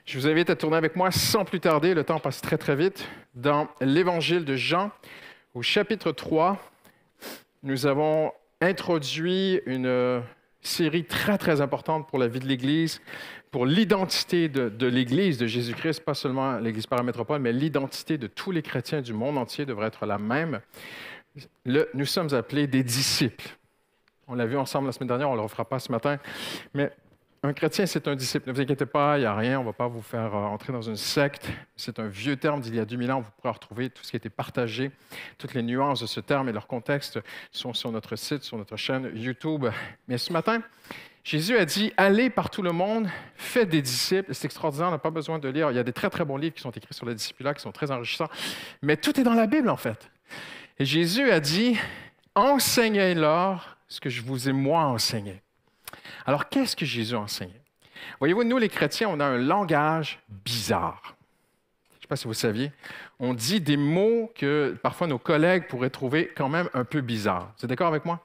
Je vous invite à tourner avec moi sans plus tarder, le temps passe très très vite, dans l'Évangile de Jean, au chapitre 3. Nous avons introduit une série très très importante pour la vie de l'Église, pour l'identité de l'Église de Jésus-Christ, pas seulement l'Église paramétropole, mais l'identité de tous les chrétiens du monde entier devrait être la même. Nous sommes appelés des disciples. On l'a vu ensemble la semaine dernière, on ne le refera pas ce matin, mais un chrétien, c'est un disciple. Ne vous inquiétez pas, il n'y a rien, on ne va pas vous faire entrer dans une secte. C'est un vieux terme d'il y a 2000 ans. Vous pourrez retrouver tout ce qui a été partagé. Toutes les nuances de ce terme et leur contexte sont sur notre site, sur notre chaîne YouTube. Mais ce matin, Jésus a dit « Allez par tout le monde, faites des disciples ». C'est extraordinaire, on n'a pas besoin de lire. Il y a des très, très bons livres qui sont écrits sur le discipulat, qui sont très enrichissants. Mais tout est dans la Bible, en fait. Et Jésus a dit « Enseignez-leur ce que je vous ai moi enseigné ». Alors, qu'est-ce que Jésus enseignait? Voyez-vous, nous, les chrétiens, on a un langage bizarre. Je ne sais pas si vous saviez. On dit des mots que parfois nos collègues pourraient trouver quand même un peu bizarres. Vous êtes d'accord avec moi?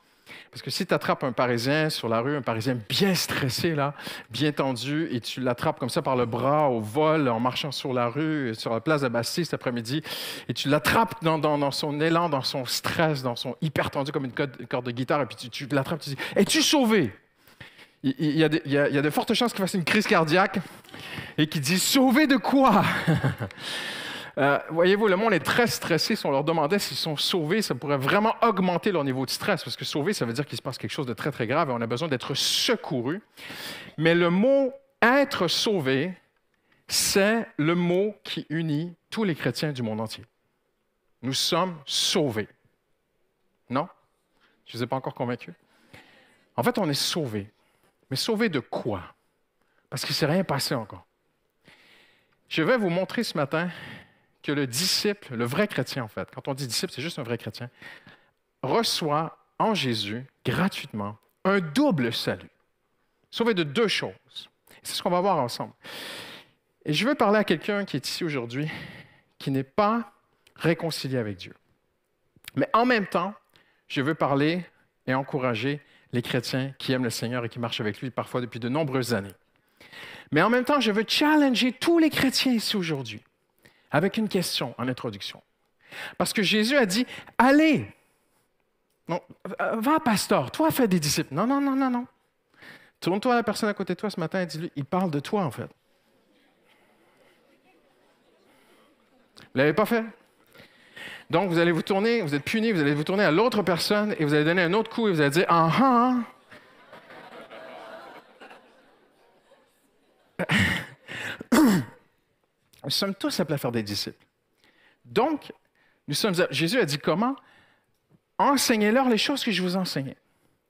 Parce que si tu attrapes un Parisien sur la rue, un Parisien bien stressé, là, bien tendu, et tu l'attrapes comme ça par le bras au vol en marchant sur la rue, sur la place de Bastille cet après-midi, et tu l'attrapes dans son élan, dans son stress, dans son hyper tendu comme une corde de guitare, et puis tu l'attrapes, tu dis « Es-tu sauvé? » Il y a de fortes chances qu'il fasse une crise cardiaque et qu'il dise « Sauvé de quoi? » Voyez-vous, le monde est très stressé. Si on leur demandait s'ils sont sauvés, ça pourrait vraiment augmenter leur niveau de stress, parce que sauvé, ça veut dire qu'il se passe quelque chose de très, très grave et on a besoin d'être secouru. Mais le mot « être sauvé », c'est le mot qui unit tous les chrétiens du monde entier. Nous sommes sauvés. Non? Je ne vous ai pas encore convaincu. En fait, on est sauvés. Mais sauvé de quoi? Parce qu'il ne s'est rien passé encore. Je vais vous montrer ce matin que le disciple, le vrai chrétien en fait, quand on dit disciple, c'est juste un vrai chrétien, reçoit en Jésus, gratuitement, un double salut. Sauvé de deux choses. C'est ce qu'on va voir ensemble. Et je veux parler à quelqu'un qui est ici aujourd'hui, qui n'est pas réconcilié avec Dieu. Mais en même temps, je veux parler et encourager les chrétiens qui aiment le Seigneur et qui marchent avec lui parfois depuis de nombreuses années. Mais en même temps, je veux challenger tous les chrétiens ici aujourd'hui avec une question en introduction. Parce que Jésus a dit, allez, non, va pasteur, toi fais des disciples. Non, non, non, non, non. Tourne-toi à la personne à côté de toi ce matin et dis-lui, il parle de toi en fait. Vous ne l'avez pas fait? Donc, vous allez vous tourner, vous êtes puni, vous allez vous tourner à l'autre personne et vous allez donner un autre coup et vous allez dire « Ah ah! » Nous sommes tous appelés à faire des disciples. Donc, Jésus a dit comment? Enseignez-leur les choses que je vous enseignais.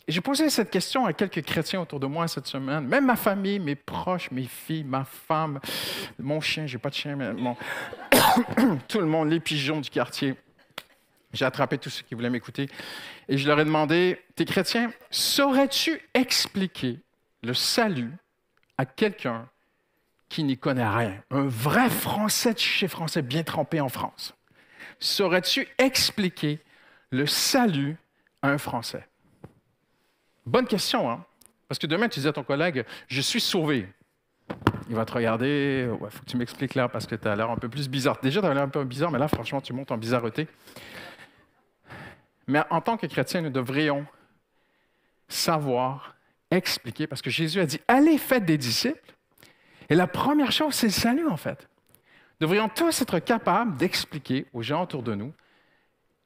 Et j'ai posé cette question à quelques chrétiens autour de moi cette semaine, même ma famille, mes proches, mes filles, ma femme, mon chien, j'ai pas de chien, mais tout le monde, les pigeons du quartier. J'ai attrapé tous ceux qui voulaient m'écouter et je leur ai demandé, t'es chrétien, saurais-tu expliquer le salut à quelqu'un qui n'y connaît rien? Un vrai Français de chez Français bien trempé en France. Saurais-tu expliquer le salut à un Français? Bonne question, hein? Parce que demain, tu dis à ton collègue, je suis sauvé. Il va te regarder, il faut que tu m'expliques là parce que tu as l'air un peu plus bizarre. Déjà, tu as l'air un peu bizarre, mais là, franchement, tu montes en bizarreté. Mais en tant que chrétien, nous devrions savoir expliquer, parce que Jésus a dit, allez, faites des disciples. Et la première chose, c'est le salut, en fait. Nous devrions tous être capables d'expliquer aux gens autour de nous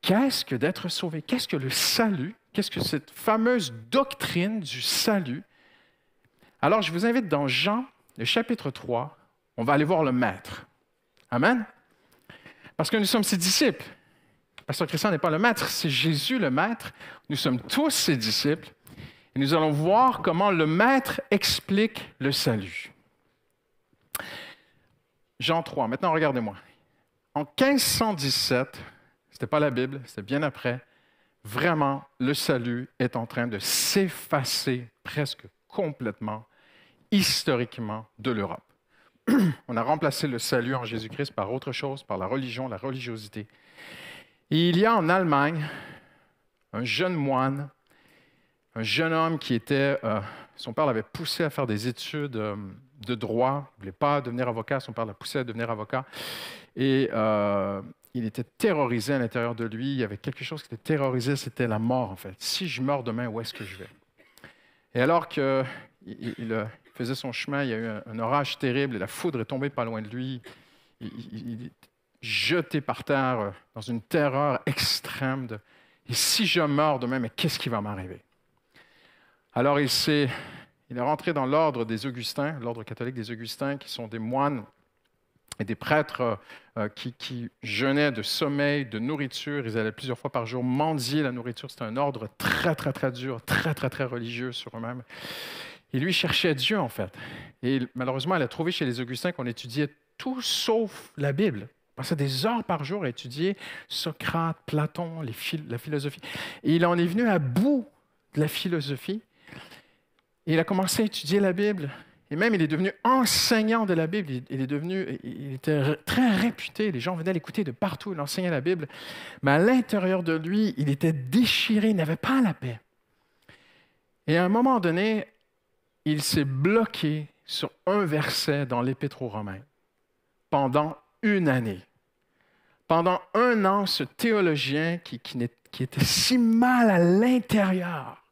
qu'est-ce que d'être sauvé, qu'est-ce que le salut, qu'est-ce que cette fameuse doctrine du salut. Alors, je vous invite dans Jean, le chapitre 3, on va aller voir le Maître. Amen? Parce que nous sommes ses disciples. Pasteur Christian n'est pas le Maître, c'est Jésus le Maître. Nous sommes tous ses disciples. Et nous allons voir comment le Maître explique le salut. Jean 3, maintenant regardez-moi. En 1517, ce n'était pas la Bible, c'était bien après, vraiment, le salut est en train de s'effacer presque complètement, historiquement, de l'Europe. On a remplacé le salut en Jésus-Christ par autre chose, par la religion, la religiosité. Et il y a en Allemagne un jeune moine, un jeune homme qui était... son père l'avait poussé à faire des études de droit, il ne voulait pas devenir avocat, son père l'a poussé à devenir avocat. Et il était terrorisé à l'intérieur de lui. Il y avait quelque chose qui était terrorisé, c'était la mort, en fait. Si je meurs demain, où est-ce que je vais? Et alors qu'il faisait son chemin, il y a eu un orage terrible et la foudre est tombée pas loin de lui. Il est jeté par terre dans une terreur extrême de « Et si je meurs demain, mais qu'est-ce qui va m'arriver? » Alors il est rentré dans l'ordre des Augustins, l'ordre catholique des Augustins, qui sont des moines et des prêtres qui jeûnaient de sommeil, de nourriture. Ils allaient plusieurs fois par jour mendier la nourriture. C'était un ordre très, très, très dur, très, très, très religieux sur eux-mêmes. Et lui cherchait Dieu, en fait. Et malheureusement, elle a trouvé chez les Augustins qu'on étudiait tout sauf la Bible. On passait des heures par jour à étudier Socrate, Platon, la philosophie. Et il en est venu à bout de la philosophie. Et il a commencé à étudier la Bible. Et même, il est devenu enseignant de la Bible. Il était très réputé. Les gens venaient l'écouter de partout. Il enseignait la Bible. Mais à l'intérieur de lui, il était déchiré. Il n'avait pas la paix. Et à un moment donné, il s'est bloqué sur un verset dans l'Épître aux Romains pendant une année. Pendant un an, ce théologien qui était si mal à l'intérieur,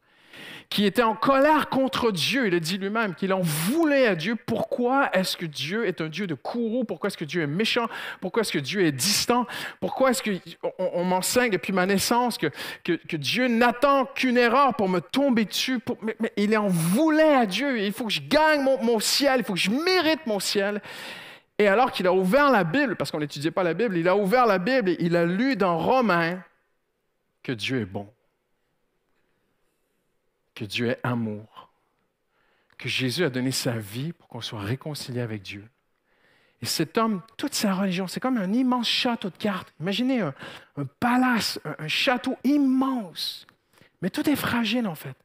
qui était en colère contre Dieu, il a dit lui-même qu'il en voulait à Dieu. Pourquoi est-ce que Dieu est un Dieu de courroux? Pourquoi est-ce que Dieu est méchant? Pourquoi est-ce que Dieu est distant? Pourquoi est-ce qu'on m'enseigne depuis ma naissance que Dieu n'attend qu'une erreur pour me tomber dessus? Mais il en voulait à Dieu. Il faut que je gagne mon ciel, il faut que je mérite mon ciel. Et alors qu'il a ouvert la Bible, parce qu'on n'étudiait pas la Bible, il a ouvert la Bible et il a lu dans Romains que Dieu est bon, que Dieu est amour, que Jésus a donné sa vie pour qu'on soit réconcilié avec Dieu. Et cet homme, toute sa religion, c'est comme un immense château de cartes. Imaginez un palace, un château immense. Mais tout est fragile, en fait.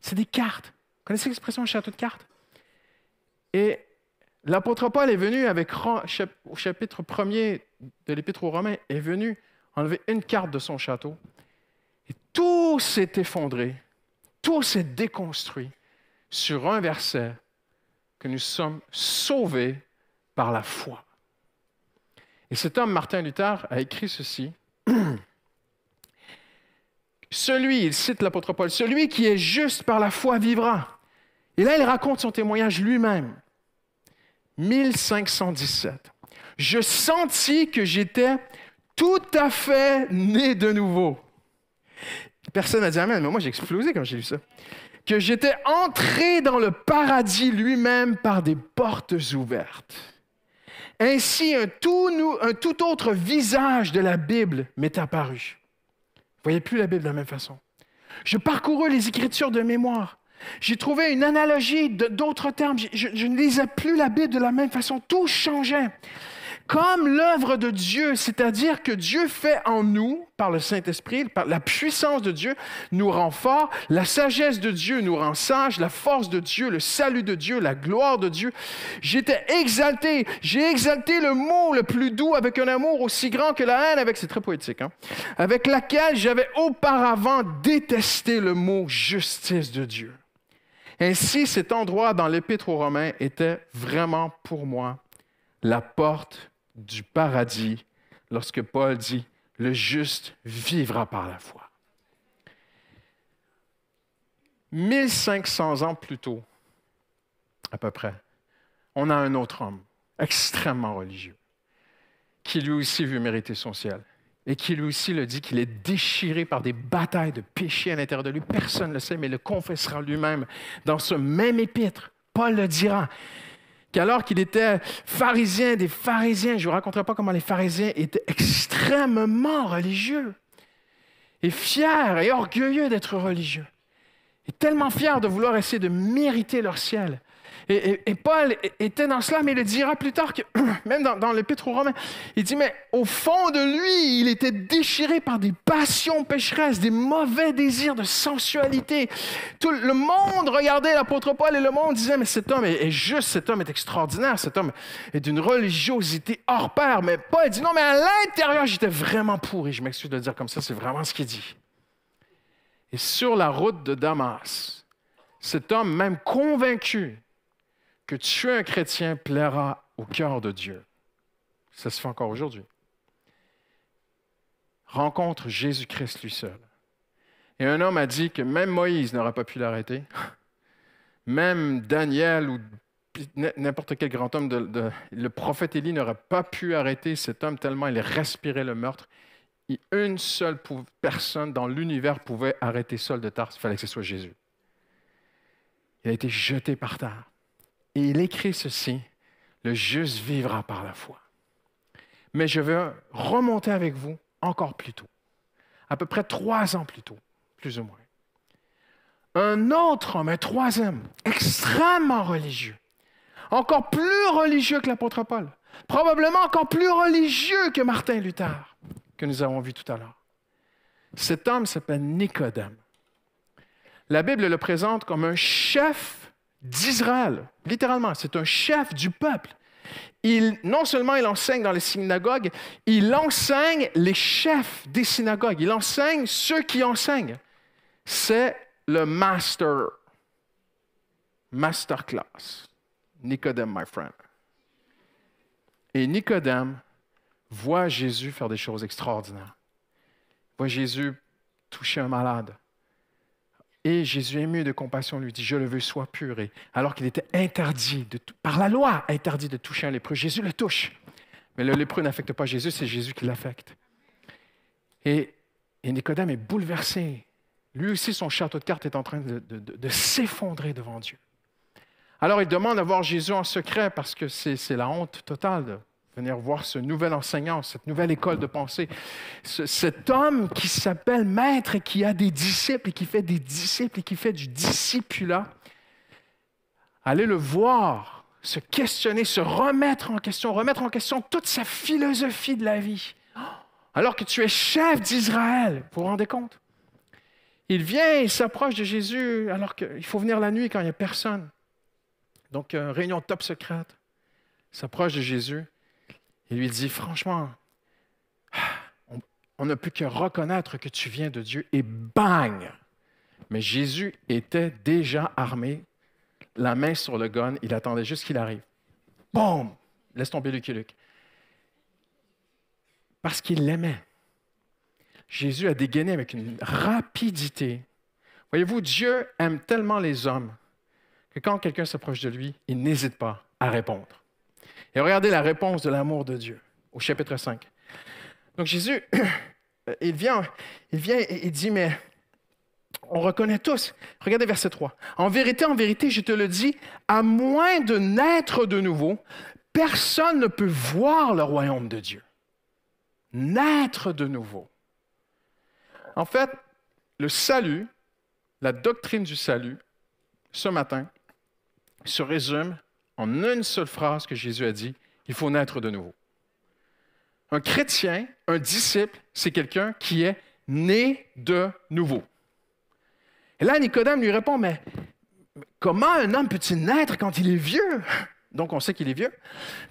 C'est des cartes. Vous connaissez l'expression château de cartes? Et l'apôtre Paul est venu au chapitre 1er de l'Épître aux Romains, est venu enlever une carte de son château. Et tout s'est effondré. Tout s'est déconstruit sur un verset que nous sommes sauvés par la foi. Et cet homme, Martin Luther, a écrit ceci. Il cite l'apôtre Paul, celui qui est juste par la foi vivra. Et là, il raconte son témoignage lui-même. 1517. Je sentis que j'étais tout à fait né de nouveau. Personne n'a dit amen, mais moi j'ai explosé quand j'ai lu ça. Que j'étais entré dans le paradis lui-même par des portes ouvertes. Ainsi, un tout autre visage de la Bible m'est apparu. Vous ne voyez plus la Bible de la même façon. Je parcourus les Écritures de mémoire. J'ai trouvé une analogie d'autres termes. Je ne lisais plus la Bible de la même façon. Tout changeait. Comme l'œuvre de Dieu, c'est-à-dire que Dieu fait en nous, par le Saint-Esprit, par la puissance de Dieu, nous rend forts, la sagesse de Dieu nous rend sages, la force de Dieu, le salut de Dieu, la gloire de Dieu. J'étais exalté. J'ai exalté le mot le plus doux avec un amour aussi grand que la haine, c'est très poétique, avec laquelle j'avais auparavant détesté le mot justice de Dieu. Ainsi, cet endroit dans l'Épître aux Romains était vraiment pour moi la porte du paradis lorsque Paul dit « Le juste vivra par la foi ». 1500 ans plus tôt, à peu près, on a un autre homme extrêmement religieux qui lui aussi veut mériter son ciel et qui lui aussi le dit qu'il est déchiré par des batailles de péché à l'intérieur de lui. Personne ne le sait, mais il le confessera lui-même dans ce même épître. Paul le dira. Qu'alors qu'il était pharisien des pharisiens, je ne vous raconterai pas comment les pharisiens étaient extrêmement religieux et fiers et orgueilleux d'être religieux et tellement fiers de vouloir essayer de mériter leur ciel. Et Paul était dans cela, mais il le dira plus tard, que, même dans l'Épître aux Romains, il dit, mais au fond de lui, il était déchiré par des passions pécheresses, des mauvais désirs de sensualité. Tout le monde regardait l'apôtre Paul et le monde disait, mais cet homme est juste, cet homme est extraordinaire, cet homme est d'une religiosité hors pair. Mais Paul dit, non, mais à l'intérieur, j'étais vraiment pourri. Je m'excuse de le dire comme ça, c'est vraiment ce qu'il dit. Et sur la route de Damas, cet homme, même convaincu que tu es un chrétien plaira au cœur de Dieu. Ça se fait encore aujourd'hui. Rencontre Jésus-Christ lui seul. Et un homme a dit que même Moïse n'aurait pas pu l'arrêter. Même Daniel ou n'importe quel grand homme, le prophète Élie n'aurait pas pu arrêter cet homme tellement il respirait le meurtre. Et une seule personne dans l'univers pouvait arrêter Saul de Tarse. Il fallait que ce soit Jésus. Il a été jeté par terre. Et il écrit ceci, « Le juste vivra par la foi ». Mais je vais remonter avec vous encore plus tôt, à peu près 3 ans plus tôt, plus ou moins. Un autre homme, un troisième, extrêmement religieux, encore plus religieux que l'apôtre Paul, probablement encore plus religieux que Martin Luther, que nous avons vu tout à l'heure. Cet homme s'appelle Nicodème. La Bible le présente comme un chef d'Israël, littéralement, c'est un chef du peuple. Non seulement il enseigne dans les synagogues, il enseigne les chefs des synagogues, il enseigne ceux qui enseignent. C'est le masterclass. Nicodème, my friend. Et Nicodème voit Jésus faire des choses extraordinaires. Il voit Jésus toucher un malade. Et Jésus, ému de compassion, lui dit, « Je le veux, sois pur. » Et alors qu'il était interdit, par la loi, interdit de toucher un lépreux, Jésus le touche. Mais le lépreux n'affecte pas Jésus, c'est Jésus qui l'affecte. Et Nicodème est bouleversé. Lui aussi, son château de cartes est en train de s'effondrer devant Dieu. Alors, il demande à voir Jésus en secret parce que c'est la honte totale de venir voir ce nouvel enseignant, cette nouvelle école de pensée. Cet homme qui s'appelle maître et qui a des disciples et qui fait des disciples et qui fait du discipulat. Aller le voir, se questionner, se remettre en question toute sa philosophie de la vie. Alors que tu es chef d'Israël, vous vous rendez compte? Il vient, il s'approche de Jésus alors qu'il faut venir la nuit quand il n'y a personne. Donc, réunion top secrète. Il s'approche de Jésus. Il lui dit, franchement, on ne peut que reconnaître que tu viens de Dieu. Et bang! Mais Jésus était déjà armé, la main sur le gun. Il attendait juste qu'il arrive. Boum! Laisse tomber Lucky Luke. Parce qu'il l'aimait. Jésus a dégainé avec une rapidité. Voyez-vous, Dieu aime tellement les hommes que quand quelqu'un s'approche de lui, il n'hésite pas à répondre. Et regardez la réponse de l'amour de Dieu au chapitre 5. Donc Jésus, il vient et il dit, mais on reconnaît tous. Regardez verset 3. En vérité, je te le dis, à moins de naître de nouveau, personne ne peut voir le royaume de Dieu. Naître de nouveau. En fait, le salut, la doctrine du salut, ce matin, se résume en une seule phrase que Jésus a dit, il faut naître de nouveau. Un chrétien, un disciple, c'est quelqu'un qui est né de nouveau. Et là, Nicodème lui répond, mais comment un homme peut-il naître quand il est vieux? Donc, on sait qu'il est vieux.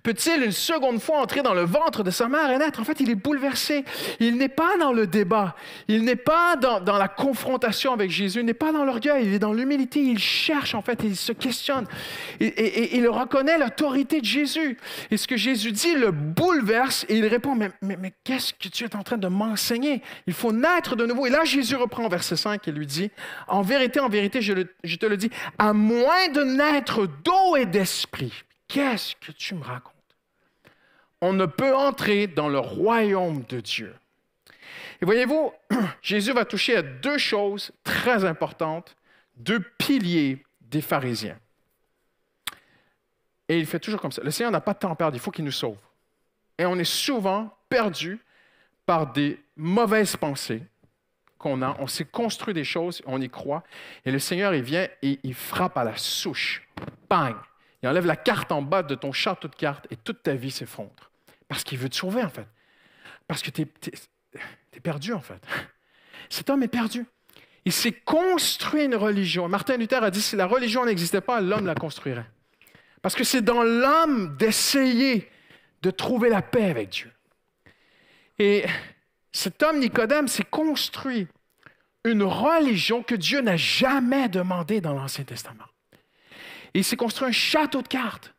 Peut-il une seconde fois entrer dans le ventre de sa mère et naître? En fait, il est bouleversé. Il n'est pas dans le débat. Il n'est pas dans la confrontation avec Jésus. Il n'est pas dans l'orgueil. Il est dans l'humilité. Il cherche, en fait, il se questionne. Et il reconnaît l'autorité de Jésus. Et ce que Jésus dit le bouleverse et il répond, mais qu'est-ce que tu es en train de m'enseigner? Il faut naître de nouveau. Et là, Jésus reprend au verset 5 et lui dit, en vérité, je te le dis, à moins de naître d'eau et d'esprit, qu'est-ce que tu me racontes? On ne peut entrer dans le royaume de Dieu. Et voyez-vous, Jésus va toucher à 2 choses très importantes, 2 piliers des pharisiens. Et il fait toujours comme ça. Le Seigneur n'a pas de temps à perdre, il faut qu'il nous sauve. Et on est souvent perdu par des mauvaises pensées qu'on a. On s'est construit des choses, on y croit. Et le Seigneur, il vient et il frappe à la souche. Bang! Il enlève la carte en bas de ton château de cartes et toute ta vie s'effondre. Parce qu'il veut te sauver, en fait. Parce que t'es perdu, en fait. Cet homme est perdu. Il s'est construit une religion. Martin Luther a dit, si la religion n'existait pas, l'homme la construirait. Parce que c'est dans l'homme d'essayer de trouver la paix avec Dieu. Et cet homme, Nicodème, s'est construit une religion que Dieu n'a jamais demandée dans l'Ancien Testament. Et il s'est construit un château de cartes.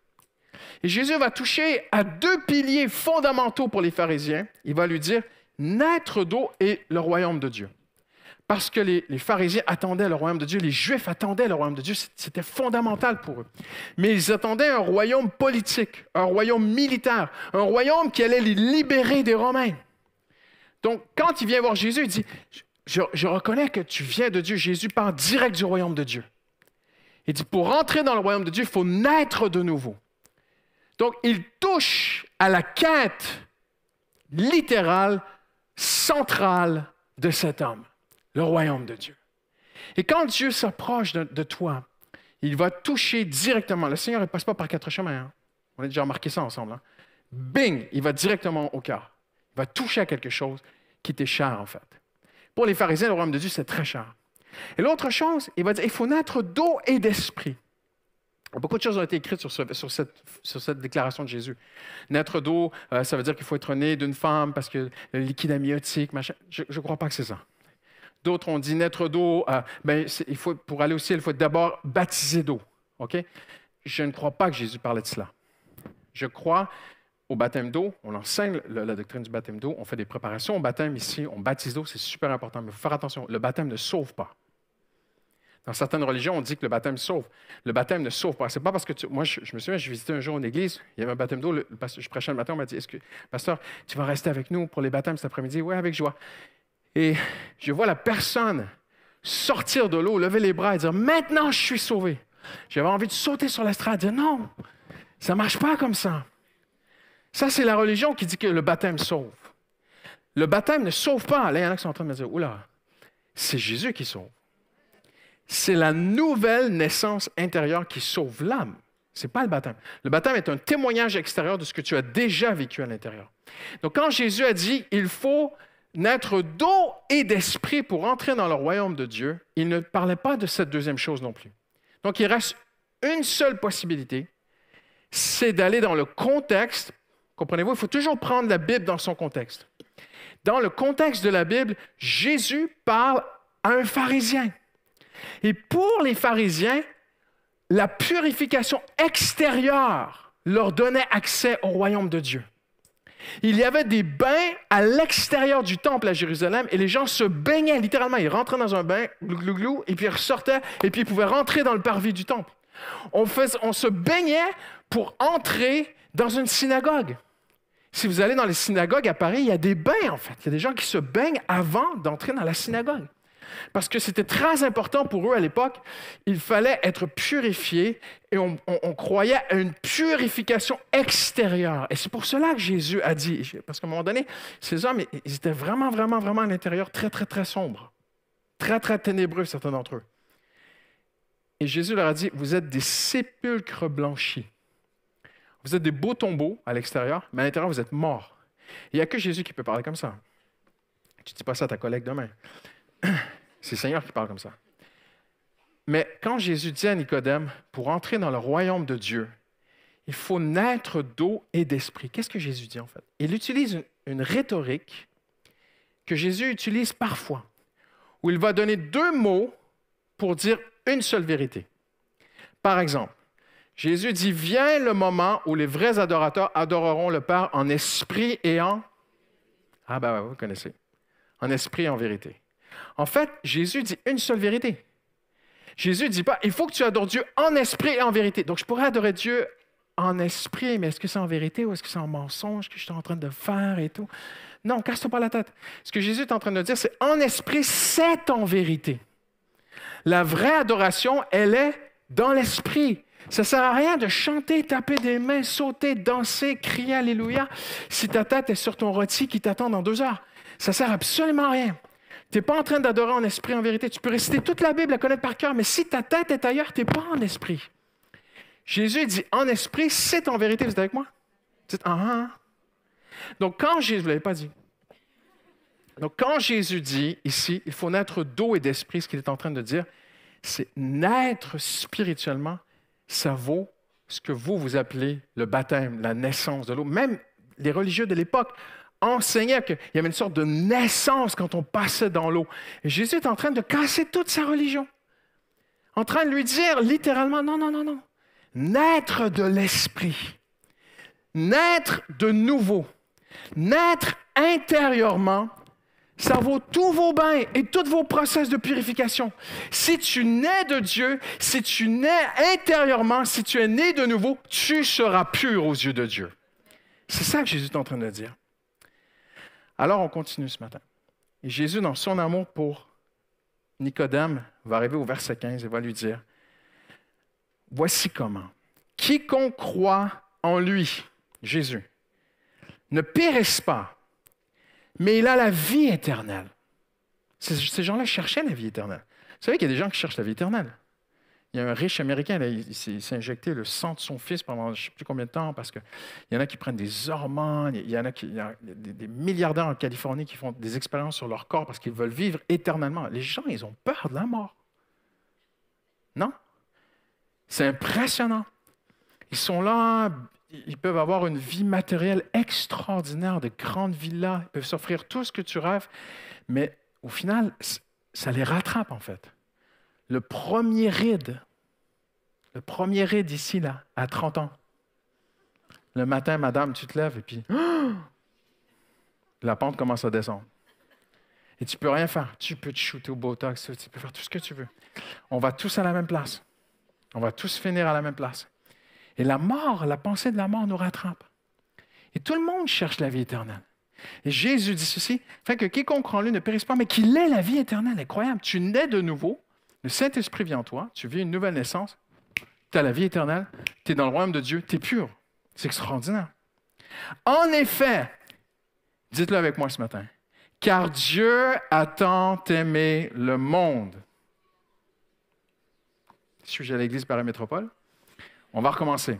Et Jésus va toucher à deux piliers fondamentaux pour les pharisiens. Il va lui dire, naître d'eau et le royaume de Dieu. Parce que les pharisiens attendaient le royaume de Dieu, les Juifs attendaient le royaume de Dieu, c'était fondamental pour eux. Mais ils attendaient un royaume politique, un royaume militaire, un royaume qui allait les libérer des Romains. Donc, quand il vient voir Jésus, il dit, je reconnais que tu viens de Dieu. Jésus parle direct du royaume de Dieu. Il dit, pour entrer dans le royaume de Dieu, il faut naître de nouveau. Donc, il touche à la quête littérale, centrale de cet homme. Le royaume de Dieu. Et quand Dieu s'approche de toi, il va toucher directement. Le Seigneur ne passe pas par quatre chemins. Hein? On a déjà remarqué ça ensemble. Hein? Bing! Il va directement au cœur. Il va toucher à quelque chose qui t'est cher, en fait. Pour les pharisiens, le royaume de Dieu, c'est très cher. Et l'autre chose, il va dire, il faut naître d'eau et d'esprit. Beaucoup de choses ont été écrites sur cette déclaration de Jésus. Naître d'eau, ça veut dire qu'il faut être né d'une femme parce que le liquide amniotique, machin. Je ne crois pas que c'est ça. D'autres ont dit naître d'eau, pour aller au ciel, il faut d'abord baptiser d'eau. Okay? Je ne crois pas que Jésus parlait de cela. Je crois au baptême d'eau, on enseigne la doctrine du baptême d'eau, on fait des préparations au baptême ici, on baptise d'eau, c'est super important, mais il faut faire attention, le baptême ne sauve pas. Dans certaines religions, on dit que le baptême sauve. Le baptême ne sauve pas. C'est pas parce que moi, je me souviens, je visitais un jour une église, il y avait un baptême d'eau, je prêchais le matin, on m'a dit, pasteur, tu vas rester avec nous pour les baptêmes cet après-midi? Oui, avec joie. Et je vois la personne sortir de l'eau, lever les bras et dire « Maintenant, je suis sauvé ». J'avais envie de sauter sur l'estrade et dire « Non, ça ne marche pas comme ça ». Ça, c'est la religion qui dit que le baptême sauve. Le baptême ne sauve pas. Là, il y en a qui sont en train de me dire « Oula, c'est Jésus qui sauve ». C'est la nouvelle naissance intérieure qui sauve l'âme. Ce n'est pas le baptême. Le baptême est un témoignage extérieur de ce que tu as déjà vécu à l'intérieur. Donc, quand Jésus a dit « Il faut naître d'eau et d'esprit pour entrer dans le royaume de Dieu », il ne parlait pas de cette deuxième chose non plus. Donc, il reste une seule possibilité, c'est d'aller dans le contexte. Comprenez-vous, il faut toujours prendre la Bible dans son contexte. Dans le contexte de la Bible, Jésus parle à un pharisien. Et pour les pharisiens, la purification extérieure leur donnait accès au royaume de Dieu. Il y avait des bains à l'extérieur du temple à Jérusalem et les gens se baignaient littéralement. Ils rentraient dans un bain, glou, glou, glou, et puis ils ressortaient et puis ils pouvaient rentrer dans le parvis du temple. On se baignait pour entrer dans une synagogue. Si vous allez dans les synagogues à Paris, il y a des bains en fait. Il y a des gens qui se baignent avant d'entrer dans la synagogue. Parce que c'était très important pour eux à l'époque. Il fallait être purifié et on croyait à une purification extérieure. Et c'est pour cela que Jésus a dit, parce qu'à un moment donné, ces hommes, ils étaient vraiment, vraiment, vraiment à l'intérieur très, très, très sombres. Très, très ténébreux, certains d'entre eux. Et Jésus leur a dit, vous êtes des sépulcres blanchis. Vous êtes des beaux tombeaux à l'extérieur, mais à l'intérieur, vous êtes morts. Il n'y a que Jésus qui peut parler comme ça. Tu ne dis pas ça à ta collègue demain. C'est le Seigneur qui parle comme ça. Mais quand Jésus dit à Nicodème, pour entrer dans le royaume de Dieu, il faut naître d'eau et d'esprit. Qu'est-ce que Jésus dit en fait? Il utilise une rhétorique que Jésus utilise parfois, où il va donner deux mots pour dire une seule vérité. Par exemple, Jésus dit, vient le moment où les vrais adorateurs adoreront le Père en esprit et en... Ah ben ouais, vous connaissez. En esprit et en vérité. En fait, Jésus dit une seule vérité. Jésus ne dit pas, il faut que tu adores Dieu en esprit et en vérité. Donc, je pourrais adorer Dieu en esprit, mais est-ce que c'est en vérité ou est-ce que c'est en mensonge que je suis en train de faire et tout? Non, casse-toi pas la tête. Ce que Jésus est en train de dire, c'est en esprit, c'est en vérité. La vraie adoration, elle est dans l'esprit. Ça ne sert à rien de chanter, taper des mains, sauter, danser, crier Alléluia si ta tête est sur ton rôti qui t'attend dans 2 heures. Ça ne sert absolument à rien. Tu n'es pas en train d'adorer en esprit, en vérité. Tu peux réciter toute la Bible, la connaître par cœur, mais si ta tête est ailleurs, tu n'es pas en esprit. Jésus dit en esprit, c'est en vérité. Vous êtes avec moi? Dites ah. Donc, quand Jésus, vous ne l'avez pas dit. Donc, quand Jésus dit ici, il faut naître d'eau et d'esprit, ce qu'il est en train de dire, c'est naître spirituellement, ça vaut ce que vous appelez le baptême, la naissance de l'eau. Même les religieux de l'époque enseignaient qu'il y avait une sorte de naissance quand on passait dans l'eau. Et Jésus est en train de casser toute sa religion. En train de lui dire littéralement, non. naître de l'esprit, naître de nouveau, naître intérieurement, ça vaut tous vos bains et tous vos process de purification. Si tu nais de Dieu, si tu nais intérieurement, si tu es né de nouveau, tu seras pur aux yeux de Dieu. C'est ça que Jésus est en train de dire. Alors, on continue ce matin. Et Jésus, dans son amour pour Nicodème, va arriver au verset 15 et va lui dire, « Voici comment. Quiconque croit en lui, Jésus, ne périsse pas, mais il a la vie éternelle. » Ces gens-là cherchaient la vie éternelle. Vous savez qu'il y a des gens qui cherchent la vie éternelle. Il y a un riche Américain, là, il s'est injecté le sang de son fils pendant je ne sais plus combien de temps, parce qu'il y en a qui prennent des hormones, il y a des milliardaires en Californie qui font des expériences sur leur corps parce qu'ils veulent vivre éternellement. Les gens, ils ont peur de la mort. Non? C'est impressionnant. Ils sont là, ils peuvent avoir une vie matérielle extraordinaire, de grandes villas, ils peuvent s'offrir tout ce que tu rêves, mais au final, ça les rattrape en fait. Le premier ride ici, là, à 30 ans. Le matin, madame, tu te lèves et puis la pente commence à descendre. Et tu ne peux rien faire. Tu peux te shooter au Botox, tu peux faire tout ce que tu veux. On va tous à la même place. On va tous finir à la même place. Et la mort, la pensée de la mort nous rattrape. Et tout le monde cherche la vie éternelle. Et Jésus dit ceci, fait que quiconque croit en lui ne périsse pas, mais qu'il ait la vie éternelle. Incroyable. Tu nais de nouveau, le Saint-Esprit vient en toi, tu vis une nouvelle naissance, tu as la vie éternelle, tu es dans le royaume de Dieu, tu es pur. C'est extraordinaire. En effet, dites-le avec moi ce matin, car Dieu a tant aimé le monde. Suis-je à l'Église Paramétropole? On va recommencer.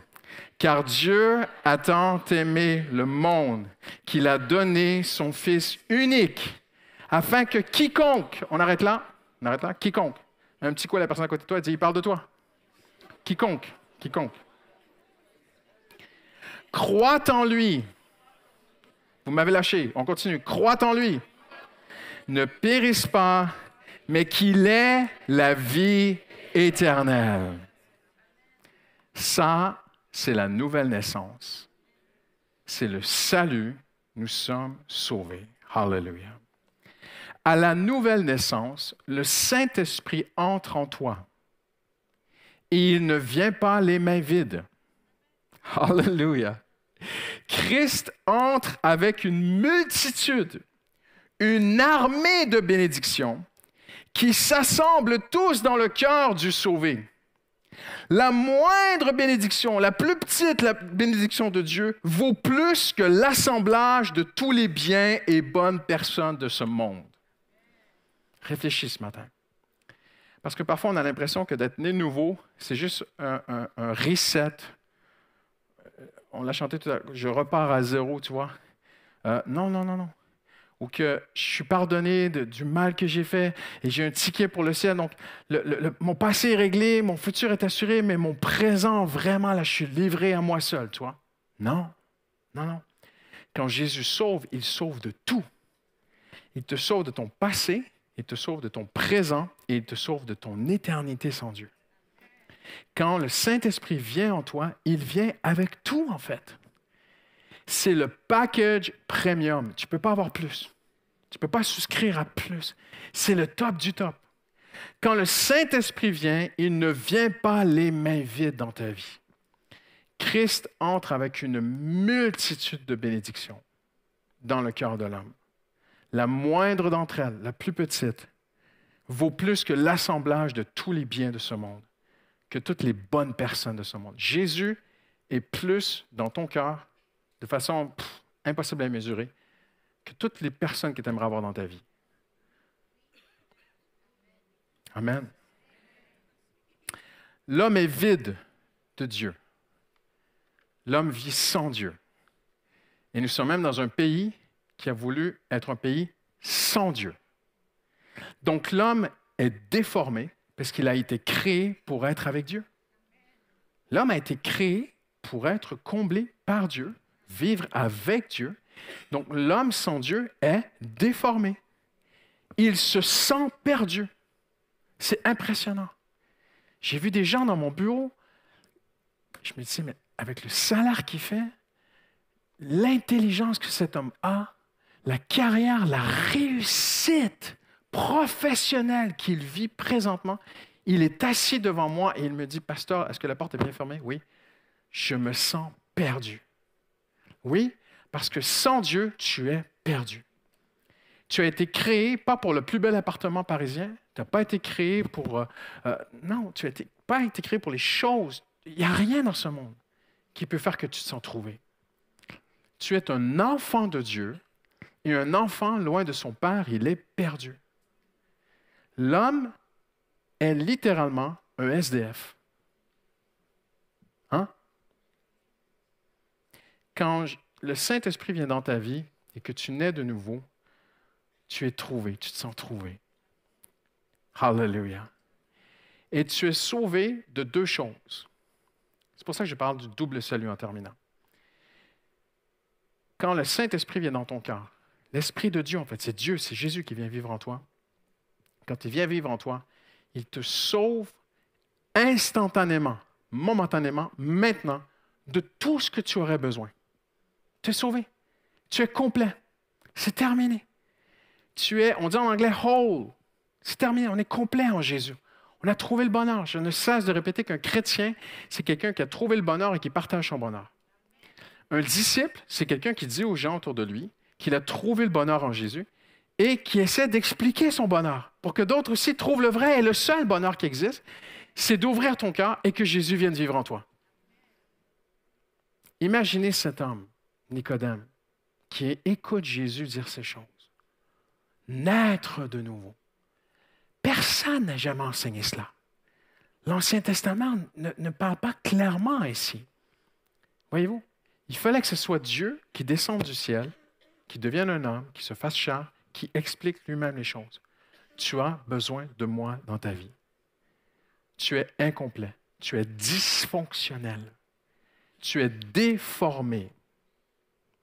Car Dieu a tant aimé le monde qu'il a donné son Fils unique, afin que quiconque, on arrête là, quiconque, un petit coup à la personne à côté de toi, il dit, il parle de toi. Quiconque, croit en lui. Vous m'avez lâché, on continue. Croit en lui. Ne périsse pas, mais qu'il ait la vie éternelle. Ça, c'est la nouvelle naissance. C'est le salut. Nous sommes sauvés. Hallelujah. À la nouvelle naissance, le Saint-Esprit entre en toi. Et il ne vient pas les mains vides. Hallelujah. Christ entre avec une multitude, une armée de bénédictions qui s'assemblent tous dans le cœur du sauvé. La moindre bénédiction, la plus petite la bénédiction de Dieu, vaut plus que l'assemblage de tous les biens et bonnes personnes de ce monde. Réfléchis ce matin. Parce que parfois, on a l'impression que d'être né nouveau, c'est juste un reset. On l'a chanté tout à l'heure, je repars à zéro, tu vois. Non. Ou que je suis pardonné du mal que j'ai fait et j'ai un ticket pour le ciel. Donc, mon passé est réglé, mon futur est assuré, mais mon présent, vraiment, là, je suis livré à moi seul, tu vois. Non. Quand Jésus sauve, il sauve de tout. Il te sauve de ton passé, il te sauve de ton présent et il te sauve de ton éternité sans Dieu. Quand le Saint-Esprit vient en toi, il vient avec tout, en fait. C'est le package premium. Tu ne peux pas avoir plus. Tu ne peux pas souscrire à plus. C'est le top du top. Quand le Saint-Esprit vient, il ne vient pas les mains vides dans ta vie. Christ entre avec une multitude de bénédictions dans le cœur de l'homme. La moindre d'entre elles, la plus petite, vaut plus que l'assemblage de tous les biens de ce monde, que toutes les bonnes personnes de ce monde. Jésus est plus dans ton cœur, de façon impossible à mesurer, que toutes les personnes que tu aimerais avoir dans ta vie. Amen. L'homme est vide de Dieu. L'homme vit sans Dieu. Et nous sommes même dans un pays qui a voulu être un pays sans Dieu. Donc l'homme est déformé parce qu'il a été créé pour être avec Dieu. L'homme a été créé pour être comblé par Dieu, vivre avec Dieu. Donc l'homme sans Dieu est déformé. Il se sent perdu. C'est impressionnant. J'ai vu des gens dans mon bureau, Je me dis, mais avec le salaire qu'il fait, l'intelligence que cet homme a, la carrière, la réussite professionnelle qu'il vit présentement, il est assis devant moi et il me dit, Pasteur, est-ce que la porte est bien fermée? Oui. Je me sens perdu. Oui, parce que sans Dieu, tu es perdu. Tu as été créé pas pour le plus bel appartement parisien, tu n'as pas été créé pour... non, tu n'as pas été créé pour les choses. Il n'y a rien dans ce monde qui peut faire que tu te sens trouvé. Tu es un enfant de Dieu et un enfant loin de son Père, il est perdu. L'homme est littéralement un SDF. Hein? Quand le Saint-Esprit vient dans ta vie et que tu nais de nouveau, tu es trouvé, tu te sens trouvé. Hallelujah. Et tu es sauvé de deux choses. C'est pour ça que je parle du double salut en terminant. Quand le Saint-Esprit vient dans ton cœur, l'Esprit de Dieu, en fait, c'est Dieu, c'est Jésus qui vient vivre en toi. Quand il vient vivre en toi, il te sauve instantanément, momentanément, maintenant, de tout ce que tu aurais besoin. Tu es sauvé. Tu es complet. C'est terminé. Tu es, on dit en anglais, whole. C'est terminé. On est complet en Jésus. On a trouvé le bonheur. Je ne cesse de répéter qu'un chrétien, c'est quelqu'un qui a trouvé le bonheur et qui partage son bonheur. Un disciple, c'est quelqu'un qui dit aux gens autour de lui qu'il a trouvé le bonheur en Jésus et qui essaie d'expliquer son bonheur pour que d'autres aussi trouvent le vrai et le seul bonheur qui existe, c'est d'ouvrir ton cœur et que Jésus vienne vivre en toi. Imaginez cet homme, Nicodème, qui écoute Jésus dire ces choses. Naître de nouveau. Personne n'a jamais enseigné cela. L'Ancien Testament ne parle pas clairement ici. Voyez-vous, il fallait que ce soit Dieu qui descende du ciel, qui devienne un homme, qui se fasse chair, qui explique lui-même les choses. Tu as besoin de moi dans ta vie. Tu es incomplet. Tu es dysfonctionnel. Tu es déformé.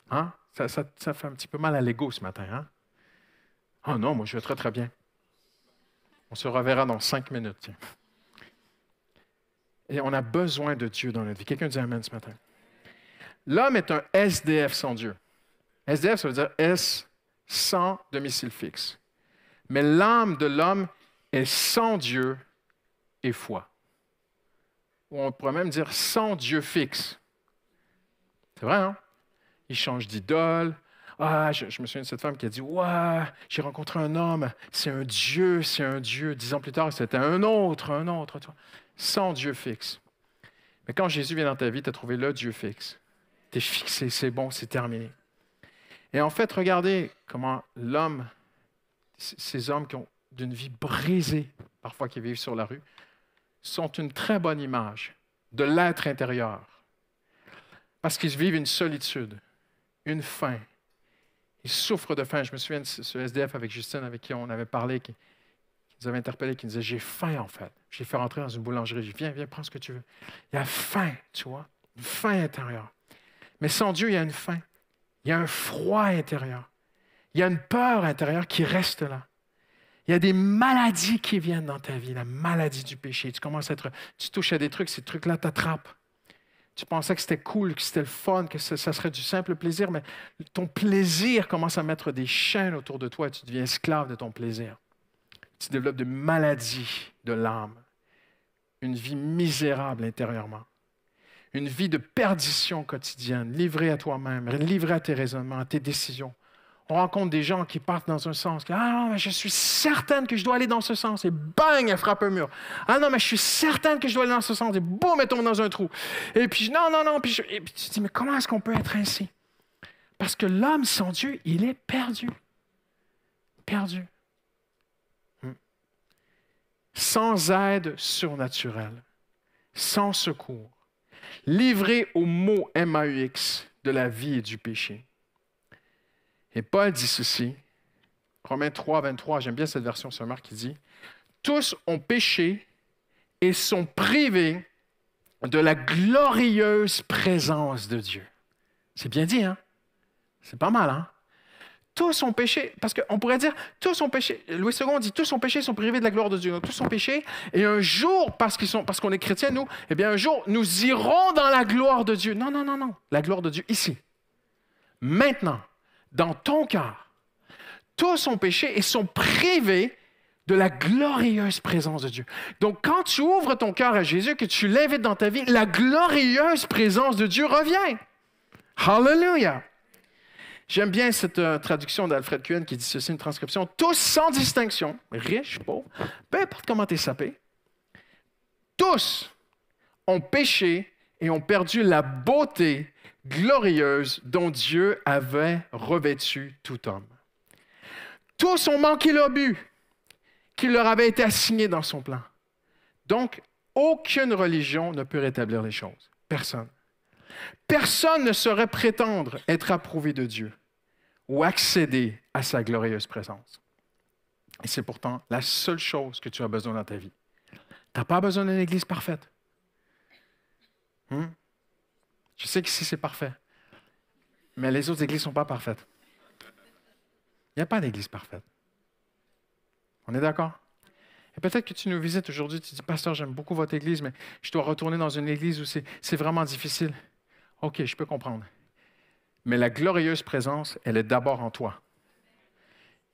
Hein? Ça fait un petit peu mal à l'ego ce matin. Hein? Oh non, moi je vais très très bien. On se reverra dans 5 minutes. Tiens. Et on a besoin de Dieu dans notre vie. Quelqu'un dit Amen ce matin. L'homme est un SDF sans Dieu. SDF, ça veut dire S sans domicile fixe. Mais l'âme de l'homme est sans Dieu et foi. Ou on pourrait même dire sans Dieu fixe. C'est vrai, hein? Il change d'idole. Ah, je me souviens de cette femme qui a dit « Ouais, j'ai rencontré un homme, c'est un Dieu, c'est un Dieu. » 10 ans plus tard, c'était un autre. Sans Dieu fixe. Mais quand Jésus vient dans ta vie, tu as trouvé le Dieu fixe. Tu es fixé, c'est bon, c'est terminé. Et en fait, regardez comment l'homme, ces hommes qui ont d'une vie brisée, parfois qui vivent sur la rue, sont une très bonne image de l'être intérieur. Parce qu'ils vivent une solitude, une faim. Ils souffrent de faim. Je me souviens de ce SDF avec Justine, avec qui on avait parlé, qui nous avait interpellé, qui nous disait « J'ai faim, en fait. » Je l'ai fait rentrer dans une boulangerie. Je dis « Viens, prends ce que tu veux. » Il y a faim, tu vois, une faim intérieure. Mais sans Dieu, il y a une faim. Il y a un froid intérieur. Il y a une peur intérieure qui reste là. Il y a des maladies qui viennent dans ta vie, la maladie du péché. Tu touches à des trucs, ces trucs-là t'attrapent. Tu pensais que c'était cool, que c'était le fun, que ça serait du simple plaisir, mais ton plaisir commence à mettre des chaînes autour de toi et tu deviens esclave de ton plaisir. Tu développes des maladies de l'âme, une vie misérable intérieurement, une vie de perdition quotidienne, livrée à toi-même, livrée à tes raisonnements, à tes décisions. On rencontre des gens qui partent dans un sens. « Ah non, mais je suis certaine que je dois aller dans ce sens. » Et bang, elle frappe un mur. « Ah non, mais je suis certaine que je dois aller dans ce sens. » Et boum, elle tombe dans un trou. Et puis, non. Et puis tu te dis, mais comment est-ce qu'on peut être ainsi? Parce que l'homme sans Dieu, il est perdu. Perdu. Sans aide surnaturelle. Sans secours. Livré au mot MAUX de la vie et du péché. Et Paul dit ceci, Romains 3, 23, j'aime bien cette version sommaire qui dit « Tous ont péché et sont privés de la glorieuse présence de Dieu. » C'est bien dit, hein? C'est pas mal, hein? « tous ont péché. Parce qu'on pourrait dire, tous ont péché. Louis II dit, tous ont péché, sont privés de la gloire de Dieu. Donc, tous ont péché. Et un jour, parce qu'on est chrétiens, nous, eh bien, un jour, nous irons dans la gloire de Dieu. Non, non, non, non. La gloire de Dieu, ici. Maintenant, dans ton cœur, tous ont péché et sont privés de la glorieuse présence de Dieu. Donc, quand tu ouvres ton cœur à Jésus, que tu l'invites dans ta vie, la glorieuse présence de Dieu revient. Hallelujah! J'aime bien cette traduction d'Alfred Cohen qui dit ceci, une transcription. Tous sans distinction, riches, pauvres, peu importe comment tu es sapé, tous ont péché et ont perdu la beauté glorieuse dont Dieu avait revêtu tout homme. Tous ont manqué le but qui leur avait été assigné dans son plan. Donc, aucune religion ne peut rétablir les choses. Personne. Personne ne saurait prétendre être approuvé de Dieu ou accéder à sa glorieuse présence. Et c'est pourtant la seule chose que tu as besoin dans ta vie. Tu n'as pas besoin d'une église parfaite. Je sais qu'ici, c'est parfait. Mais les autres églises ne sont pas parfaites. Il n'y a pas d'église parfaite. On est d'accord? Et peut-être que tu nous visites aujourd'hui, tu dis, Pasteur, j'aime beaucoup votre église, mais je dois retourner dans une église où c'est vraiment difficile. OK, je peux comprendre. Mais la glorieuse présence, elle est d'abord en toi.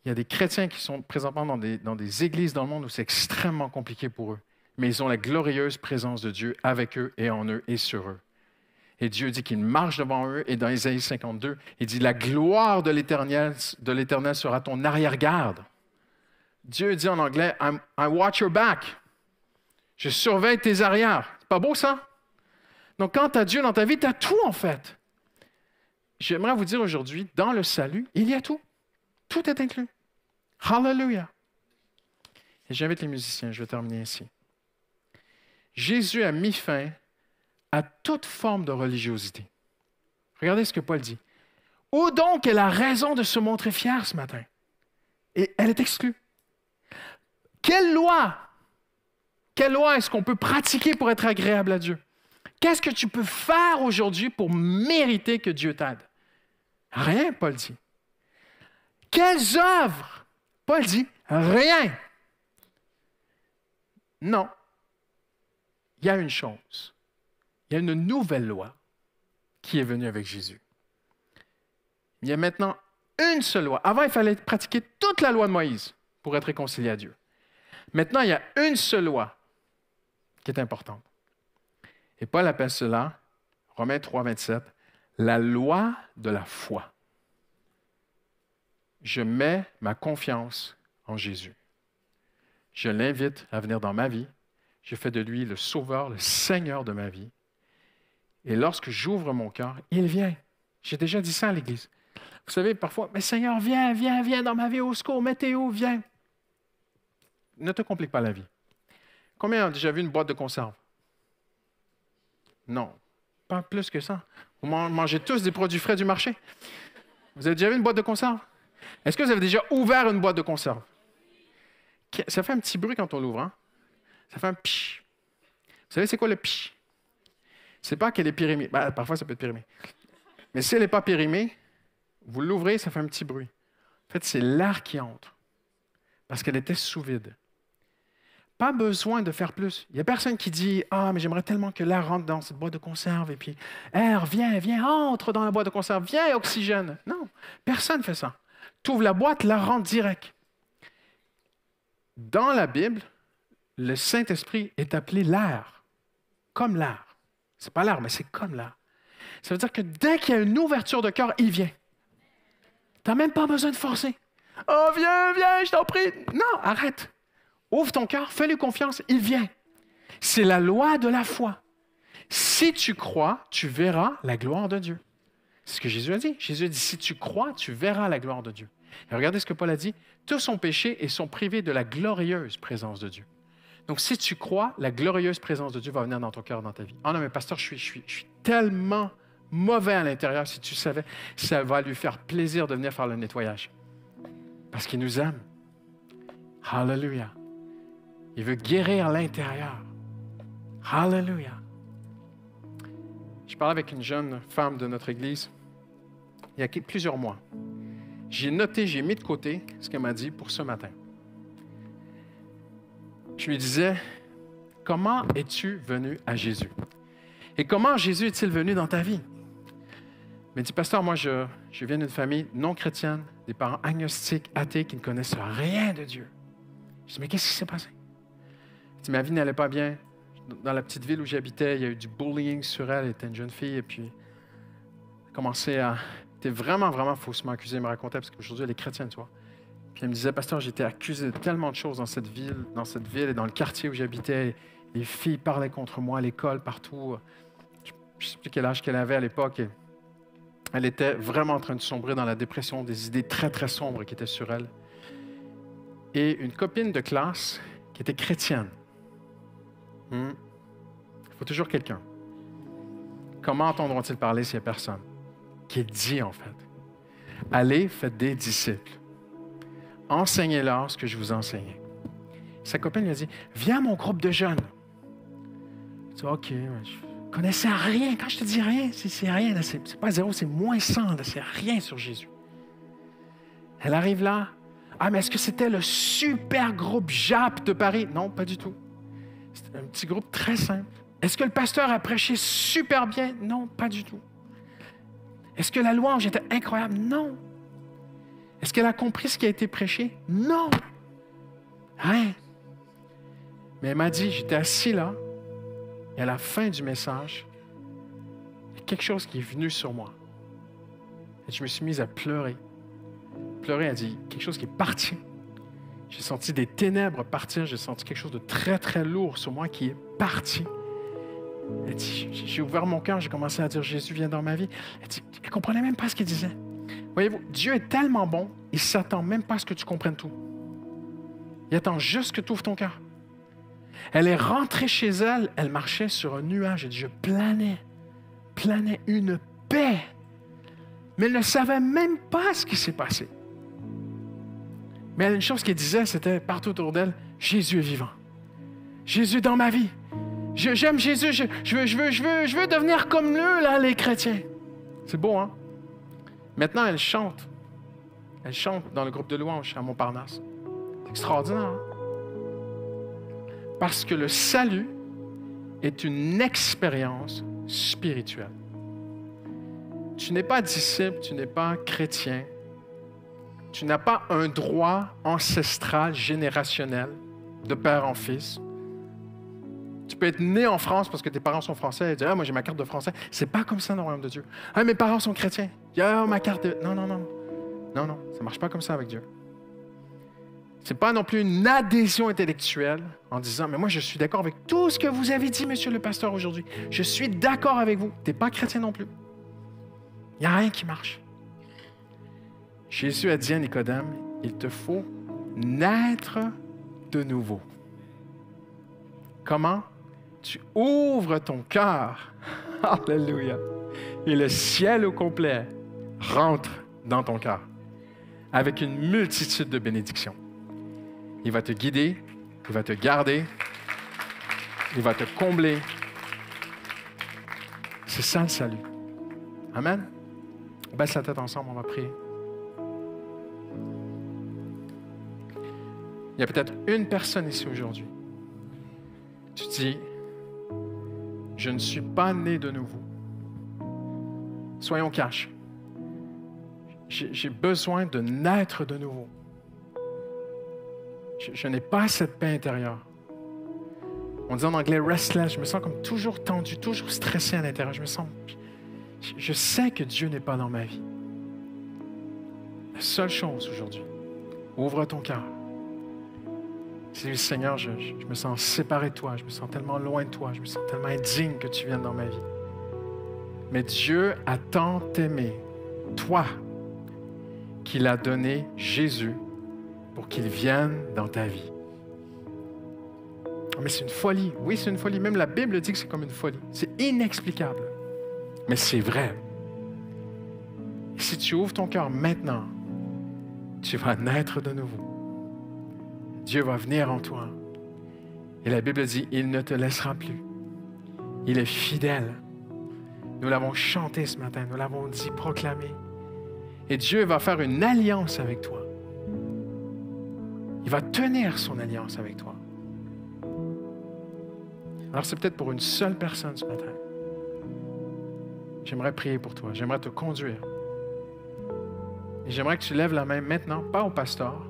Il y a des chrétiens qui sont présentement dans des églises dans le monde où c'est extrêmement compliqué pour eux. Mais ils ont la glorieuse présence de Dieu avec eux et en eux et sur eux. Et Dieu dit qu'il marche devant eux. Et dans Ésaïe 52, il dit, la gloire de l'Éternel sera ton arrière-garde. Dieu dit en anglais, I watch your back. Je surveille tes arrières. C'est pas beau ça? Donc quand tu as Dieu dans ta vie, tu as tout en fait. J'aimerais vous dire aujourd'hui, dans le salut, il y a tout. Tout est inclus. Hallelujah. Et j'invite les musiciens, je vais terminer ici. Jésus a mis fin à toute forme de religiosité. Regardez ce que Paul dit. Où donc elle a raison de se montrer fière ce matin? Et elle est exclue. Quelle loi est-ce qu'on peut pratiquer pour être agréable à Dieu? Qu'est-ce que tu peux faire aujourd'hui pour mériter que Dieu t'aide? Rien, Paul dit. Quelles œuvres? Paul dit rien. Non. Il y a une chose. Il y a une nouvelle loi qui est venue avec Jésus. Il y a maintenant une seule loi. Avant, il fallait pratiquer toute la loi de Moïse pour être réconcilié à Dieu. Maintenant, il y a une seule loi qui est importante. Et Paul appelle cela, Romains 3, 27, la loi de la foi. Je mets ma confiance en Jésus. Je l'invite à venir dans ma vie. Je fais de lui le Sauveur, le Seigneur de ma vie. Et lorsque j'ouvre mon cœur, il vient. J'ai déjà dit ça à l'Église. Vous savez, parfois, mais Seigneur, viens dans ma vie, au secours, Météo, viens. Ne te complique pas la vie. Combien ont déjà vu une boîte de conserve? Non, pas plus que ça. Vous mangez tous des produits frais du marché. Vous avez déjà vu une boîte de conserve? Est-ce que vous avez déjà ouvert une boîte de conserve? Ça fait un petit bruit quand on l'ouvre, hein? Ça fait un pich. Vous savez, c'est quoi le pich? C'est pas qu'elle est périmée. Ben, parfois, ça peut être périmé. Mais si elle n'est pas périmée, vous l'ouvrez, ça fait un petit bruit. En fait, c'est l'air qui entre. Parce qu'elle était sous vide. Pas besoin de faire plus. Il n'y a personne qui dit « Ah, mais j'aimerais tellement que l'air rentre dans cette boîte de conserve. » Et puis « Air, viens, entre dans la boîte de conserve. Viens, oxygène. » Non, personne ne fait ça. Tu ouvres la boîte, l'air rentre direct. Dans la Bible, le Saint-Esprit est appelé l'air. Comme l'air. Ce n'est pas l'air, mais c'est comme l'air. Ça veut dire que dès qu'il y a une ouverture de cœur, il vient. Tu n'as même pas besoin de forcer. « Oh, viens, je t'en prie. » Non, arrête. Ouvre ton cœur, fais-lui confiance, il vient. C'est la loi de la foi. Si tu crois, tu verras la gloire de Dieu. C'est ce que Jésus a dit. Jésus a dit, si tu crois, tu verras la gloire de Dieu. Et regardez ce que Paul a dit. Tous ont péché et sont privés de la glorieuse présence de Dieu. Donc, si tu crois, la glorieuse présence de Dieu va venir dans ton cœur, dans ta vie. Ah non, mais pasteur, je suis tellement mauvais à l'intérieur. Si tu savais, ça va lui faire plaisir de venir faire le nettoyage. Parce qu'il nous aime. Hallelujah. Il veut guérir l'intérieur. Hallelujah. Je parlais avec une jeune femme de notre église il y a plusieurs mois. j'ai noté, j'ai mis de côté ce qu'elle m'a dit pour ce matin. Je lui disais, comment es-tu venu à Jésus? Et comment Jésus est-il venu dans ta vie? Elle m'a dit, pasteur, moi, je viens d'une famille non chrétienne, des parents agnostiques, athées, qui ne connaissent rien de Dieu. Je dis, mais qu'est-ce qui s'est passé? Elle dit, ma vie n'allait pas bien. Dans la petite ville où j'habitais, il y a eu du bullying sur elle. Elle était une jeune fille, et puis elle a commencé à... Elle était vraiment, vraiment faussement accusée. Elle me racontait, parce qu'aujourd'hui, elle est chrétienne, tu vois. Puis elle me disait, pasteur, j'ai été accusé de tellement de choses dans cette ville et dans le quartier où j'habitais. Les filles parlaient contre moi à l'école, partout. Je ne sais plus quel âge qu'elle avait à l'époque. Elle était vraiment en train de sombrer dans la dépression, des idées très, très sombres qui étaient sur elle. Et une copine de classe qui était chrétienne. Il faut toujours quelqu'un. Comment entendront-ils parler s'il n'y a personne? Qui est dit, en fait. Allez, faites des disciples. Enseignez-leur ce que je vous enseignais. Sa copine lui a dit, viens à mon groupe de jeunes. Je dis, OK, je connaissais rien. Quand je te dis rien, c'est rien. C'est pas 0, c'est -100. C'est rien sur Jésus. Elle arrive là. Ah, mais est-ce que c'était le super groupe JAP de Paris? Non, pas du tout. C'était un petit groupe très simple. Est-ce que le pasteur a prêché super bien? Non, pas du tout. Est-ce que la louange était incroyable? Non. Est-ce qu'elle a compris ce qui a été prêché? Non. Rien. Mais elle m'a dit, j'étais assis là, et à la fin du message, il y a quelque chose qui est venu sur moi. Et je me suis mise à pleurer. Pleurer, elle dit, quelque chose qui est parti. J'ai senti des ténèbres partir, j'ai senti quelque chose de très, très lourd sur moi qui est parti. Elle dit, j'ai ouvert mon cœur, j'ai commencé à dire, Jésus vient dans ma vie. Elle dit, elle ne comprenait même pas ce qu'il disait. Voyez-vous, Dieu est tellement bon, il ne s'attend même pas à ce que tu comprennes tout. Il attend juste que tu ouvres ton cœur. Elle est rentrée chez elle, elle marchait sur un nuage. Elle dit, je planais une paix. Mais elle ne savait même pas ce qui s'est passé. Mais une chose qu'elle disait, c'était partout autour d'elle, Jésus est vivant. Jésus est dans ma vie. J'aime Jésus, je veux devenir comme eux, là, les chrétiens. C'est beau, hein? Maintenant, elle chante. Elle chante dans le groupe de louanges à Montparnasse. C'est extraordinaire, hein? Parce que le salut est une expérience spirituelle. Tu n'es pas disciple, tu n'es pas chrétien. Tu n'as pas un droit ancestral, générationnel, de père en fils. Tu peux être né en France parce que tes parents sont français et dire « Ah, moi j'ai ma carte de français ». C'est pas comme ça dans le royaume de Dieu. « Ah, mes parents sont chrétiens. »« Ah, ma carte de... » Non, non, non. Non, non, ça ne marche pas comme ça avec Dieu. Ce n'est pas non plus une adhésion intellectuelle en disant « Mais moi, je suis d'accord avec tout ce que vous avez dit, monsieur le pasteur, aujourd'hui. Je suis d'accord avec vous. Tu n'es pas chrétien non plus. » Il n'y a rien qui marche. Jésus a dit à Nicodème, il te faut naître de nouveau. Comment? Tu ouvres ton cœur. Alléluia. Et le ciel au complet rentre dans ton cœur avec une multitude de bénédictions. Il va te guider, il va te garder, il va te combler. C'est ça le salut. Amen. On baisse la tête ensemble, on va prier. Il y a peut-être une personne ici aujourd'hui. Tu dis, je ne suis pas né de nouveau. Soyons cash. J'ai besoin de naître de nouveau. Je n'ai pas cette paix intérieure. On dit en anglais restless. Je me sens comme toujours tendu, toujours stressé à l'intérieur. Je sais que Dieu n'est pas dans ma vie. La seule chose aujourd'hui, ouvre ton cœur. Dis, Seigneur, je me sens séparé de toi, je me sens tellement loin de toi, je me sens tellement indigne que tu viennes dans ma vie. Mais Dieu a tant aimé, toi, qu'il a donné Jésus pour qu'il vienne dans ta vie. Mais c'est une folie. Oui, c'est une folie. Même la Bible dit que c'est comme une folie. C'est inexplicable. Mais c'est vrai. Et si tu ouvres ton cœur maintenant, tu vas naître de nouveau. Dieu va venir en toi. Et la Bible dit, il ne te laissera plus. Il est fidèle. Nous l'avons chanté ce matin, nous l'avons dit, proclamé. Et Dieu va faire une alliance avec toi. Il va tenir son alliance avec toi. Alors, c'est peut-être pour une seule personne ce matin. J'aimerais prier pour toi. J'aimerais te conduire. Et j'aimerais que tu lèves la main maintenant, pas au pasteur,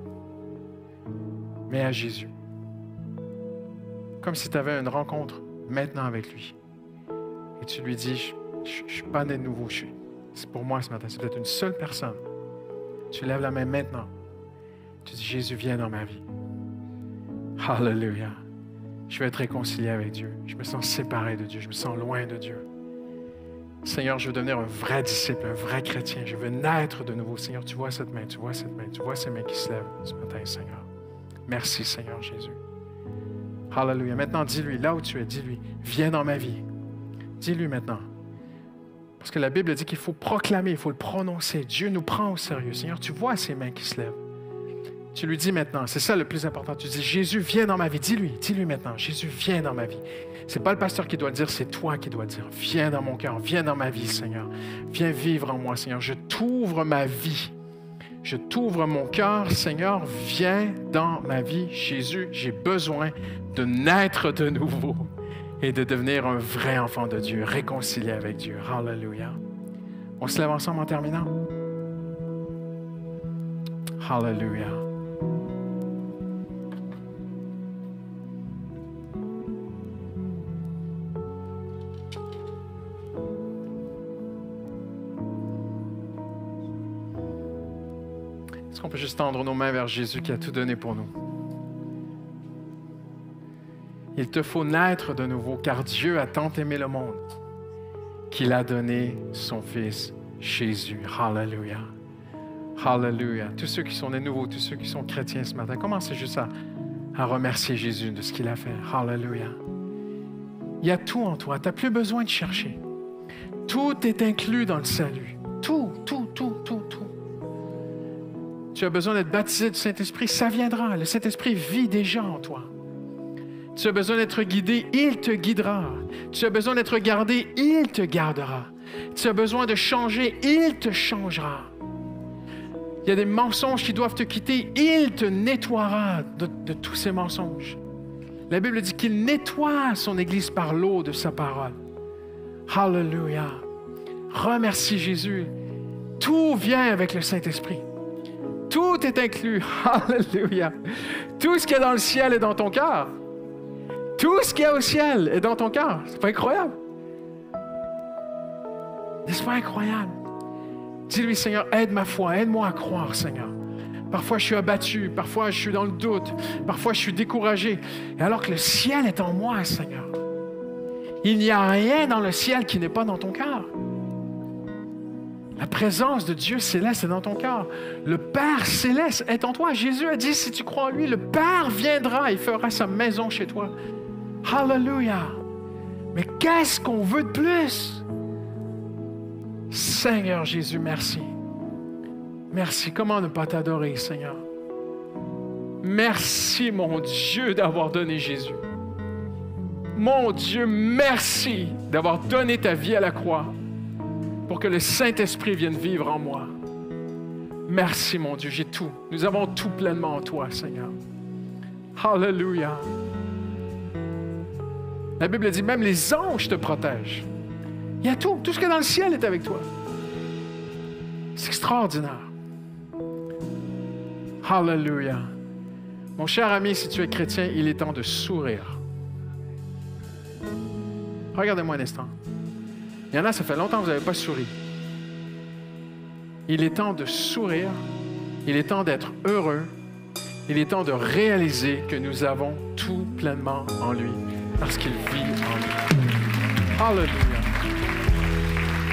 mais à Jésus. Comme si tu avais une rencontre maintenant avec lui. Et tu lui dis, je ne suis pas né de nouveau. C'est pour moi ce matin. C'est peut-être une seule personne. Tu lèves la main maintenant. Tu dis, Jésus, viens dans ma vie. Alléluia. Je veux être réconcilié avec Dieu. Je me sens séparé de Dieu. Je me sens loin de Dieu. Seigneur, je veux devenir un vrai disciple, un vrai chrétien. Je veux naître de nouveau. Seigneur, tu vois cette main, tu vois cette main, tu vois ces mains qui se lèvent ce matin, Seigneur. Merci, Seigneur Jésus. Alléluia. Maintenant, dis-lui, là où tu es, dis-lui, viens dans ma vie. Dis-lui maintenant. Parce que la Bible dit qu'il faut proclamer, il faut le prononcer. Dieu nous prend au sérieux. Seigneur, tu vois ces mains qui se lèvent. Tu lui dis maintenant, c'est ça le plus important. Tu dis, Jésus, viens dans ma vie. Dis-lui maintenant, Jésus, viens dans ma vie. Ce n'est pas le pasteur qui doit le dire, c'est toi qui dois le dire. Viens dans mon cœur, viens dans ma vie, Seigneur. Viens vivre en moi, Seigneur. Je t'ouvre ma vie. Je t'ouvre mon cœur, Seigneur. Viens dans ma vie. Jésus, j'ai besoin de naître de nouveau et de devenir un vrai enfant de Dieu, réconcilié avec Dieu. Alléluia. On se lève ensemble en terminant. Alléluia. Est-ce qu'on peut juste tendre nos mains vers Jésus qui a tout donné pour nous? Il te faut naître de nouveau, car Dieu a tant aimé le monde qu'il a donné son Fils Jésus. Alléluia. Alléluia. Tous ceux qui sont nés nouveaux, tous ceux qui sont chrétiens ce matin, commencez juste à remercier Jésus de ce qu'il a fait. Alléluia. Il y a tout en toi. Tu n'as plus besoin de chercher. Tout est inclus dans le salut. Tout. Tu as besoin d'être baptisé du Saint-Esprit, ça viendra. Le Saint-Esprit vit déjà en toi. Tu as besoin d'être guidé, il te guidera. Tu as besoin d'être gardé, il te gardera. Tu as besoin de changer, il te changera. Il y a des mensonges qui doivent te quitter, il te nettoiera de tous ces mensonges. La Bible dit qu'il nettoie son Église par l'eau de sa parole. Alléluia. Remercie Jésus. Tout vient avec le Saint-Esprit. Tout est inclus. Alléluia. Tout ce qu'il y a dans le ciel est dans ton cœur. Tout ce qu'il y a au ciel est dans ton cœur. C'est pas incroyable? N'est-ce pas incroyable? Dis-lui, Seigneur, aide ma foi, aide-moi à croire, Seigneur. Parfois, je suis abattu, parfois, je suis dans le doute, parfois, je suis découragé. Et alors que le ciel est en moi, Seigneur. Il n'y a rien dans le ciel qui n'est pas dans ton cœur. La présence de Dieu céleste est dans ton cœur. Le Père céleste est en toi. Jésus a dit, si tu crois en lui, le Père viendra et fera sa maison chez toi. Alléluia! Mais qu'est-ce qu'on veut de plus? Seigneur Jésus, merci. Merci. Comment ne pas t'adorer, Seigneur? Merci, mon Dieu, d'avoir donné Jésus. Mon Dieu, merci d'avoir donné ta vie à la croix pour que le Saint-Esprit vienne vivre en moi. Merci, mon Dieu, j'ai tout. Nous avons tout pleinement en toi, Seigneur. Alléluia. La Bible dit, même les anges te protègent. Il y a tout. Tout ce qui est dans le ciel est avec toi. C'est extraordinaire. Alléluia. Mon cher ami, si tu es chrétien, il est temps de sourire. Regardez-moi un instant. Il y en a, ça fait longtemps que vous n'avez pas souri. Il est temps de sourire. Il est temps d'être heureux. Il est temps de réaliser que nous avons tout pleinement en lui, parce qu'il vit en nous. Alléluia.